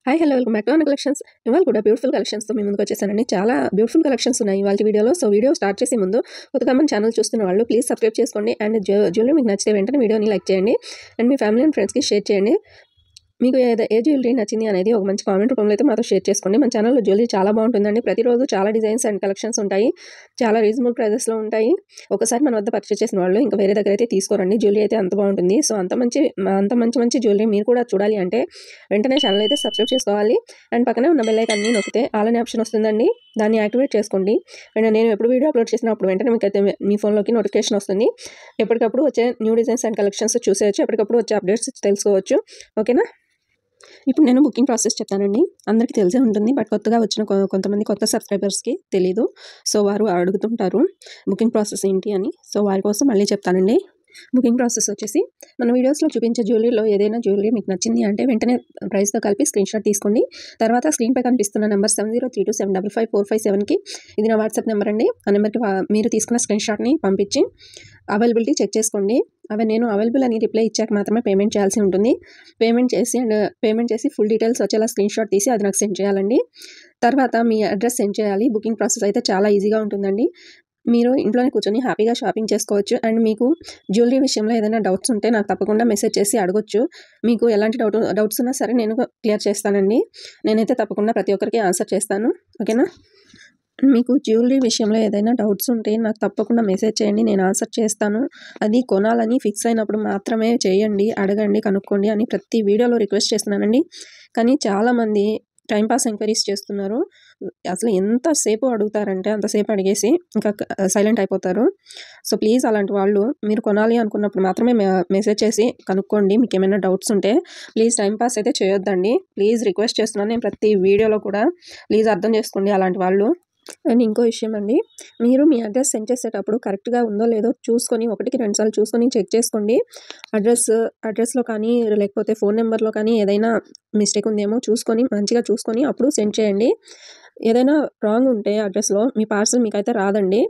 Hi hello welcome back to అన్న collections. ఇవాళ కూడా బ్యూటిఫుల్ కలెక్షన్స్తో మీ ముందుకు వచ్చేసానండి. చాలా బ్యూటిఫుల్ కలెక్షన్స్ ఉన్నాయి ఇవాళ వీడియోలో. సో వీడియో స్టార్ట్ చేసే ముందు కొత్తగా మన ఛానల్ చూస్తున్న వాళ్ళు ప్లీజ్ సబ్స్క్రైబ్ చేసుకోండి. అండ్ జ్యువెలరీ మీకు నచ్చితే వెంటనే వీడియోని లైక్ చేయండి అండ్ మీ ఫ్యామిలీ అండ్ ఫ్రెండ్స్కి షేర్ చేయండి. మీకు ఏ జ్యువెలరీ నచ్చింది అనేది ఒక మంచి కామెంట్ రూపంలో అయితే మాతో షేర్ చేసుకోండి. మన ఛానల్లో జ్యువెలరీ చాలా బాగుంటుందండి. ప్రతిరోజు చాలా డిజైన్స్ అండ్ కలెక్షన్స్ ఉంటాయి. చాలా రీజనబుల్ ప్రైజెస్లో ఉంటాయి. ఒకసారి మన వద్ద పర్చేస్ చేసిన వాళ్ళు ఇంకా వేరే దగ్గర అయితే తీసుకోరండి. జ్యువెలరీ అయితే అంత బాగుంటుంది. సో అంత మంచి జ్యువెలరీ మీరు కూడా చూడాలి అంటే వెంటనే ఛానల్ అయితే సబ్స్క్రైబ్ చేసుకోవాలి. అండ్ పక్కనే ఉన్న బెల్ ఐకాన్ ని నొక్కితే ఆల్ అనే ఆప్షన్ వస్తుందండి. దాన్ని యాక్టివేట్ చేసుకోండి. అండ్ నేను ఎప్పుడు వీడియో అప్లోడ్ చేసినప్పుడు వెంటనే మీకు అయితే మీ ఫోన్లోకి నోటిఫికేషన్ వస్తుంది. ఎప్పటికప్పుడు వచ్చే న్యూ డిజైన్స్ అండ్ కలెక్షన్స్ చూసేయచ్చు. ఎప్పటికప్పుడు వచ్చే అప్డేట్స్ తెలుసుకోవచ్చు. ఓకేనా? ఇప్పుడు నేను బుకింగ్ ప్రాసెస్ చెప్తానండి. అందరికీ తెలిసే ఉంటుంది, బట్ కొత్తగా వచ్చిన కొంతమంది కొత్త సబ్స్క్రైబర్స్కి తెలీదు. సో వారు అడుగుతుంటారు బుకింగ్ ప్రాసెస్ ఏంటి అని. సో వారి కోసం మళ్ళీ చెప్తానండి. బుకింగ్ ప్రాసెస్ వచ్చేసి మన వీడియోస్లో చూపించే జ్యువెలరీలో ఏదైనా జ్యువెలరీ మీకు నచ్చింది అంటే వెంటనే ప్రైస్తో కలిపి స్క్రీన్ షాట్ తీసుకోండి. తర్వాత స్క్రీన్పై కనిపిస్తున్న నెంబర్ 7032755557కి ఇది నా వాట్సాప్ నెంబర్ అండి. ఆ నెంబర్కి మీరు తీసుకున్న స్క్రీన్ షాట్ని పంపించి అవైలబిలిటీ చెక్ చేసుకోండి. నేను అవైలబుల్ అని రిప్లై ఇచ్చాక మాత్రమే పేమెంట్ చేయాల్సి ఉంటుంది. పేమెంట్ చేసి ఫుల్ డీటెయిల్స్ వచ్చేలా స్క్రీన్ షాట్ తీసి అది నాకు సెండ్ చేయాలండి. తర్వాత మీ అడ్రస్ సెండ్ చేయాలి. బుకింగ్ ప్రాసెస్ అయితే చాలా ఈజీగా ఉంటుందండి. మీరు ఇంట్లోనే కూర్చొని హ్యాపీగా షాపింగ్ చేసుకోవచ్చు. అండ్ మీకు జ్యువెలరీ విషయంలో ఏదైనా డౌట్స్ ఉంటే నాకు తప్పకుండా మెసేజ్ చేసి అడగొచ్చు. మీకు ఎలాంటి డౌట్స్ ఉన్నా సరే నేను క్లియర్ చేస్తానండి. నేనైతే తప్పకుండా ప్రతి ఒక్కరికి ఆన్సర్ చేస్తాను. ఓకేనా? మీకు జ్యువెలరీ విషయంలో ఏదైనా డౌట్స్ ఉంటే నాకు తప్పకుండా మెసేజ్ చేయండి. నేను ఆన్సర్ చేస్తాను. అది కొనాలని ఫిక్స్ అయినప్పుడు మాత్రమే చేయండి, అడగండి, కనుక్కోండి అని ప్రతి వీడియోలో రిక్వెస్ట్ చేస్తున్నానండి. కానీ చాలామంది టైంపాస్ ఎంక్వైరీస్ చేస్తున్నారు. అసలు ఎంతసేపు అడుగుతారంటే అంతసేపు అడిగేసి ఇంకా సైలెంట్ అయిపోతారు. సో ప్లీజ్ అలాంటి వాళ్ళు మీరు కొనాలి అనుకున్నప్పుడు మాత్రమే మెసేజ్ చేసి కనుక్కోండి. మీకు ఏమైనా డౌట్స్ ఉంటే ప్లీజ్ టైంపాస్ అయితే చేయొద్దండి. ప్లీజ్ రిక్వెస్ట్ చేస్తున్నాను నేను ప్రతి వీడియోలో కూడా. ప్లీజ్ అర్థం చేసుకోండి అలాంటి వాళ్ళు. అండ్ ఇంకో విషయం అండి, మీరు మీ అడ్రస్ సెండ్ చేసేటప్పుడు కరెక్ట్గా ఉందో లేదో చూసుకొని 1-2 సార్లు చూసుకొని చెక్ చేసుకోండి. అడ్రస్లో కానీ లేకపోతే ఫోన్ నెంబర్లో కానీ ఏదైనా మిస్టేక్ ఉందేమో మంచిగా చూసుకొని అప్పుడు సెండ్ చేయండి. ఏదైనా రాంగ్ ఉంటే అడ్రస్లో మీ పార్సల్ మీకైతే రాదండి.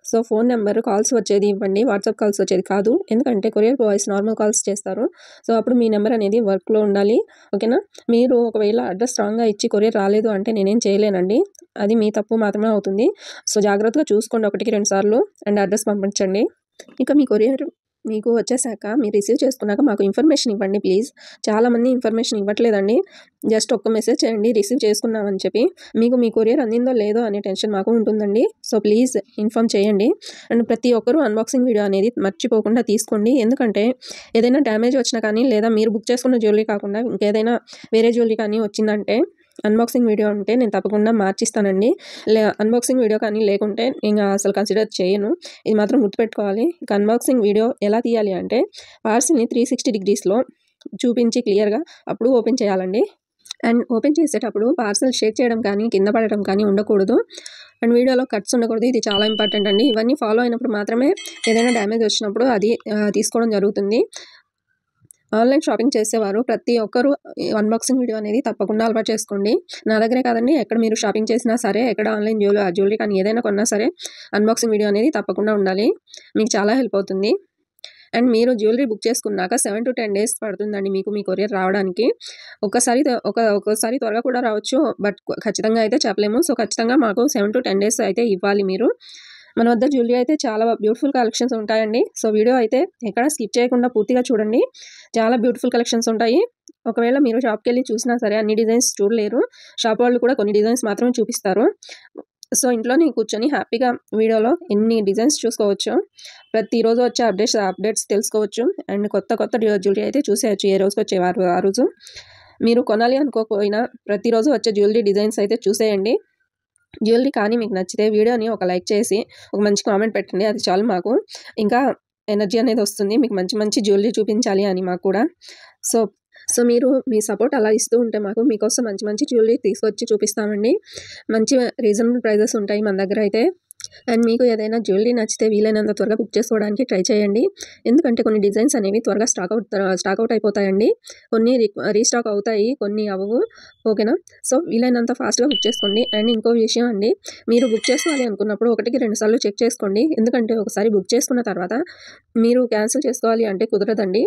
సో ఫోన్ నెంబర్ కాల్స్ వచ్చేది ఇవ్వండి, వాట్సాప్ కాల్స్ వచ్చేది కాదు. ఎందుకంటే కొరియర్ బాయ్స్ నార్మల్ కాల్స్ చేస్తారు. సో అప్పుడు మీ నెంబర్ అనేది వర్క్లో ఉండాలి. ఓకేనా? మీరు ఒకవేళ అడ్రస్ రాంగ్గా ఇచ్చి కొరియర్ రాలేదు అంటే నేనేం చేయలేనండి. అది మీ తప్పు మాత్రమే అవుతుంది. సో జాగ్రత్తగా చూసుకోండి 1-2 సార్లు అండ్ అడ్రస్ పంపించండి. ఇక మీ కొరియర్ మీకు వచ్చేసాక మీరు రిసీవ్ చేసుకున్నాక మాకు ఇన్ఫర్మేషన్ ఇవ్వండి ప్లీజ్. చాలామంది ఇన్ఫర్మేషన్ ఇవ్వట్లేదండి. జస్ట్ ఒక్క మెసేజ్ చేయండి రిసీవ్ చేసుకున్నామని చెప్పి. మీకు మీ కొరియర్ అందిందో లేదో అనే టెన్షన్ మాకు ఉంటుందండి. సో ప్లీజ్ ఇన్ఫామ్ చేయండి. అండ్ ప్రతి ఒక్కరూ అన్బాక్సింగ్ వీడియో అనేది మర్చిపోకుండా తీసుకోండి. ఎందుకంటే ఏదైనా డ్యామేజ్ వచ్చినా కానీ లేదా మీరు బుక్ చేసుకున్న జ్యువెలరీ కాకుండా ఇంకేదైనా వేరే జ్యువెలరీ కానీ వచ్చిందంటే అన్బాక్సింగ్ వీడియో ఉంటే నేను తప్పకుండా మార్చిస్తానండి. అన్బాక్సింగ్ వీడియో కానీ లేకుంటే ఇంకా అసలు కన్సిడర్ చేయను. ఇది మాత్రం గుర్తుపెట్టుకోవాలి. ఇక అన్బాక్సింగ్ వీడియో ఎలా తీయాలి అంటే పార్సిల్ని 360 degreesలో చూపించి క్లియర్గా అప్పుడు ఓపెన్ చేయాలండి. అండ్ ఓపెన్ చేసేటప్పుడు పార్సల్ షేక్ చేయడం కానీ కింద పడడం కానీ ఉండకూడదు. అండ్ వీడియోలో కట్స్ ఉండకూడదు. ఇది చాలా ఇంపార్టెంట్ అండి. ఇవన్నీ ఫాలో అయినప్పుడు మాత్రమే ఏదైనా డ్యామేజ్ వచ్చినప్పుడు అది తీసుకోవడం జరుగుతుంది. ఆన్లైన్ షాపింగ్ చేసేవారు ప్రతి ఒక్కరూ అన్బాక్సింగ్ వీడియో అనేది తప్పకుండా అలవాటు చేసుకోండి. నా దగ్గరే కాదండి, ఎక్కడ మీరు షాపింగ్ చేసినా సరే, ఎక్కడ ఆన్లైన్ జ్యువెలరీ కానీ ఏదైనా కొన్నా సరే అన్బాక్సింగ్ వీడియో అనేది తప్పకుండా ఉండాలి. మీకు చాలా హెల్ప్ అవుతుంది. అండ్ మీరు జ్యువెలరీ బుక్ చేసుకున్నాక 7 to 10 days పడుతుందండి మీకు మీ కొరియర్ రావడానికి. ఒక్కోసారి త్వరగా కూడా రావచ్చు, బట్ ఖచ్చితంగా అయితే చెప్పలేము. సో ఖచ్చితంగా మాకు 7 to 10 days అయితే ఇవ్వాలి మీరు. మన వద్ద జ్యువెలరీ అయితే చాలా బ్యూటిఫుల్ కలెక్షన్స్ ఉంటాయండి. సో వీడియో అయితే ఎక్కడ స్కిప్ చేయకుండా పూర్తిగా చూడండి. చాలా బ్యూటిఫుల్ కలెక్షన్స్ ఉంటాయి. ఒకవేళ మీరు షాప్కి వెళ్ళి చూసినా సరే అన్ని డిజైన్స్ చూడలేరు. షాప్ వాళ్ళు కూడా కొన్ని డిజైన్స్ మాత్రమే చూపిస్తారు. సో ఇంట్లోనే కూర్చొని హ్యాపీగా వీడియోలో ఎన్ని డిజైన్స్ చూసుకోవచ్చు. ప్రతిరోజు వచ్చే అప్డేట్స్ తెలుసుకోవచ్చు. అండ్ కొత్త జ్యువెలరీ అయితే చూసేయచ్చు. ఏ రోజుకి వచ్చేవారు ఆ రోజు. మీరు కొనాలి అనుకోకపోయినా ప్రతిరోజు వచ్చే జ్యువెలరీ డిజైన్స్ అయితే చూసేయండి. జ్యువెలరీ కానీ మీకు నచ్చితే వీడియోని ఒక లైక్ చేసి ఒక మంచి కామెంట్ పెట్టండి. అది చాలు మాకు. ఇంకా ఎనర్జీ అనేది వస్తుంది మీకు మంచి జ్యువెలరీ చూపించాలి అని మాకు కూడా. సో మీరు మీ సపోర్ట్ అలా ఇస్తూ ఉంటే మీకోసం మంచి జ్యువెలరీ తీసుకొచ్చి చూపిస్తామండి. మంచి రీజనబుల్ ప్రైజెస్ ఉంటాయి మన దగ్గర అయితే. అండ్ మీకు ఏదైనా జ్యువెలరీ నచ్చితే వీలైనంత త్వరగా బుక్ చేసుకోవడానికి ట్రై చేయండి. ఎందుకంటే కొన్ని డిజైన్స్ అనేవి త్వరగా స్టాక్ అవుట్ అయిపోతాయండి. కొన్ని రీస్టాక్ అవుతాయి, కొన్ని అవ్వవు. ఓకేనా? సో వీలైనంత ఫాస్ట్గా బుక్ చేసుకోండి. అండ్ ఇంకో విషయం అండి, మీరు బుక్ చేసుకోవాలి అనుకున్నప్పుడు 1కి 2 సార్లు చెక్ చేసుకోండి. ఎందుకంటే ఒకసారి బుక్ చేసుకున్న తర్వాత మీరు క్యాన్సిల్ చేసుకోవాలి అంటే కుదరదండి.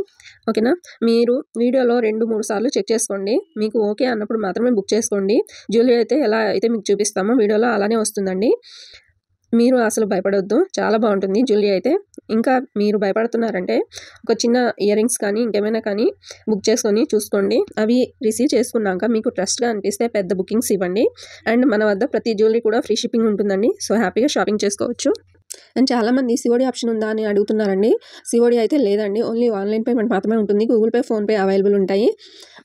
ఓకేనా? మీరు వీడియోలో 2-3 సార్లు చెక్ చేసుకోండి. మీకు ఓకే అన్నప్పుడు మాత్రమే బుక్ చేసుకోండి. జ్యువెలరీ అయితే ఎలా అయితే మీకు చూపిస్తామో వీడియోలో అలానే వస్తుందండి. మీరు అసలు భయపడొద్దు, చాలా బాగుంటుంది జ్యువెలరీ అయితే. ఇంకా మీరు భయపడుతున్నారంటే ఒక చిన్న ఇయర్ రింగ్స్ కానీ ఇంకేమైనా కానీ బుక్ చేసుకొని చూసుకోండి. అవి రిసీవ్ చేసుకున్నాక మీకు ట్రస్ట్గా అనిపిస్తే పెద్ద బుకింగ్స్ ఇవ్వండి. అండ్ మన వద్ద ప్రతి జ్యువెలరీ కూడా ఫ్రీ షిప్పింగ్ ఉంటుందండి. సో హ్యాపీగా షాపింగ్ చేసుకోవచ్చు. అండ్ చాలామంది సిఓడి ఆప్షన్ ఉందా అని అడుగుతున్నారండి. సిఓడి అయితే లేదండి, ఓన్లీ ఆన్లైన్ పేమెంట్ మాత్రమే ఉంటుంది. గూగుల్ పే, ఫోన్పే అవైలబుల్ ఉంటాయి.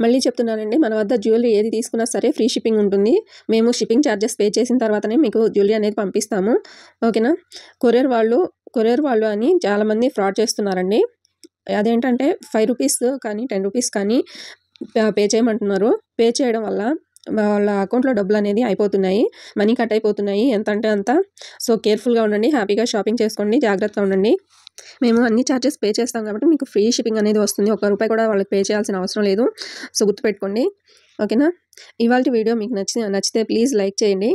మళ్ళీ చెప్తున్నానండి, మన వద్ద జ్యువెలరీ ఏది తీసుకున్నా సరే ఫ్రీ షిప్పింగ్ ఉంటుంది. మేము షిప్పింగ్ ఛార్జెస్ పే చేసిన తర్వాతనే మీకు జ్యువెలరీ అనేది పంపిస్తాము. ఓకేనా? కొరియర్ వాళ్ళు అని చాలామంది ఫ్రాడ్ చేస్తున్నారండి. అదేంటంటే ₹5 కానీ ₹10 కానీ పే చేయమంటున్నారు. పే చేయడం వల్ల వాళ్ళ అకౌంట్లో డబ్బులు అనేది అయిపోతున్నాయి, మనీ కట్ అయిపోతున్నాయి ఎంత అంటే అంత. సో కేర్ఫుల్గా ఉండండి, హ్యాపీగా షాపింగ్ చేసుకోండి, జాగ్రత్తగా ఉండండి. మేము అన్ని ఛార్జెస్ పే చేస్తాం కాబట్టి మీకు ఫ్రీ షిప్పింగ్ అనేది వస్తుంది. ₹1 కూడా వాళ్ళకి పే చేయాల్సిన అవసరం లేదు. సో గుర్తుపెట్టుకోండి. ఓకేనా? ఇవాళ వీడియో మీకు నచ్చితే ప్లీజ్ లైక్ చేయండి.